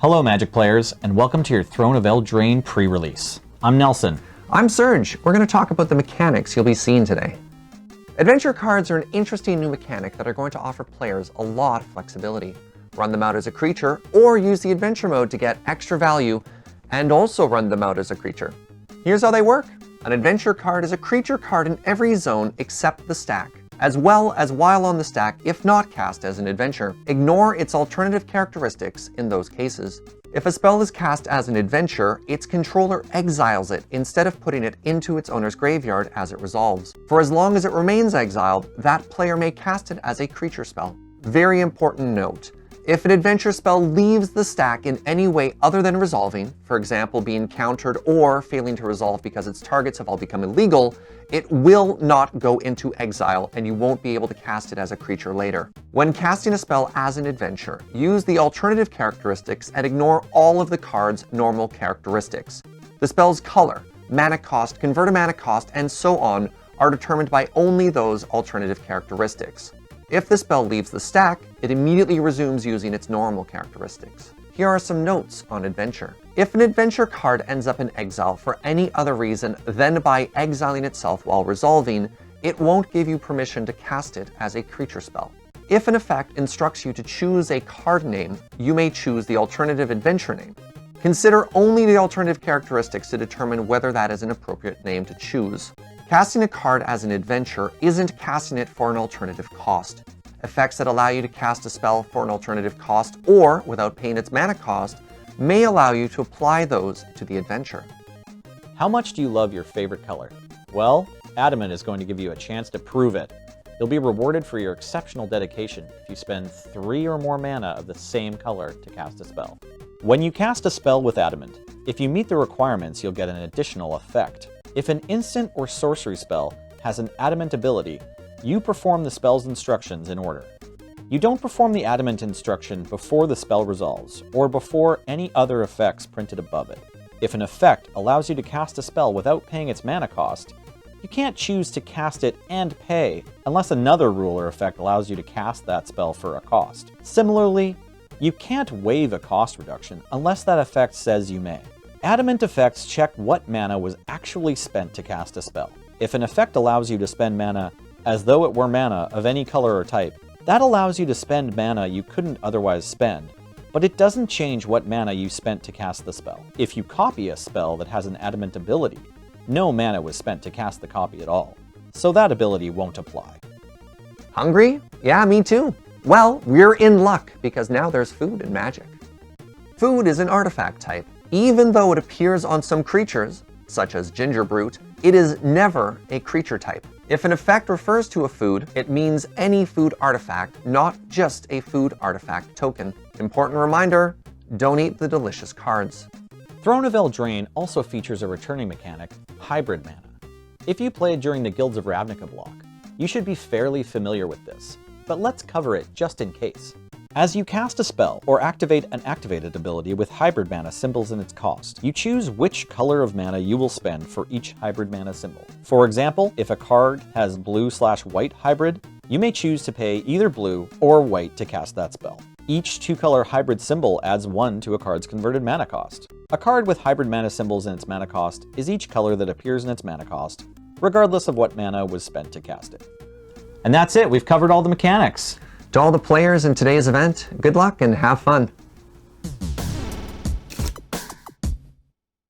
Hello Magic players, and welcome to your Throne of Eldraine pre-release. I'm Nelson. I'm Serge. We're going to talk about the mechanics you'll be seeing today. Adventure cards are an interesting new mechanic that are going to offer players a lot of flexibility. Run them out as a creature, or use the adventure mode to get extra value, and also run them out as a creature. Here's how they work. An adventure card is a creature card in every zone except the stack, as well as while on the stack if not cast as an adventure. Ignore its alternative characteristics in those cases. If a spell is cast as an adventure, its controller exiles it instead of putting it into its owner's graveyard as it resolves. For as long as it remains exiled, that player may cast it as a creature spell. Very important note. If an adventure spell leaves the stack in any way other than resolving, for example being countered or failing to resolve because its targets have all become illegal, it will not go into exile and you won't be able to cast it as a creature later. When casting a spell as an adventure, use the alternative characteristics and ignore all of the card's normal characteristics. The spell's color, mana cost, converted mana cost, and so on are determined by only those alternative characteristics. If the spell leaves the stack, it immediately resumes using its normal characteristics. Here are some notes on adventure. If an adventure card ends up in exile for any other reason than by exiling itself while resolving, it won't give you permission to cast it as a creature spell. If an effect instructs you to choose a card name, you may choose the alternative adventure name. Consider only the alternative characteristics to determine whether that is an appropriate name to choose. Casting a card as an adventure isn't casting it for an alternative cost. Effects that allow you to cast a spell for an alternative cost or without paying its mana cost may allow you to apply those to the adventure. How much do you love your favorite color? Well, Adamant is going to give you a chance to prove it. You'll be rewarded for your exceptional dedication if you spend 3 or more mana of the same color to cast a spell. When you cast a spell with Adamant, if you meet the requirements, you'll get an additional effect. If an instant or sorcery spell has an Adamant ability, you perform the spell's instructions in order. You don't perform the Adamant instruction before the spell resolves, or before any other effects printed above it. If an effect allows you to cast a spell without paying its mana cost, you can't choose to cast it and pay, unless another rule or effect allows you to cast that spell for a cost. Similarly, you can't waive a cost reduction unless that effect says you may. Adamant effects check what mana was actually spent to cast a spell. If an effect allows you to spend mana as though it were mana of any color or type, that allows you to spend mana you couldn't otherwise spend, but it doesn't change what mana you spent to cast the spell. If you copy a spell that has an Adamant ability, no mana was spent to cast the copy at all, so that ability won't apply. Hungry? Yeah, me too. Well, we're in luck because now there's food in Magic. Food is an artifact type. Even though it appears on some creatures, such as Gingerbrute, it is never a creature type. If an effect refers to a food, it means any food artifact, not just a food artifact token. Important reminder, don't eat the delicious cards. Throne of Eldraine also features a returning mechanic, hybrid mana. If you played during the Guilds of Ravnica block, you should be fairly familiar with this, but let's cover it just in case. As you cast a spell or activate an activated ability with hybrid mana symbols in its cost, you choose which color of mana you will spend for each hybrid mana symbol. For example, if a card has blue/white hybrid, you may choose to pay either blue or white to cast that spell. Each 2-color hybrid symbol adds 1 to a card's converted mana cost. A card with hybrid mana symbols in its mana cost is each color that appears in its mana cost, regardless of what mana was spent to cast it. And that's it, we've covered all the mechanics. To all the players in today's event, good luck and have fun.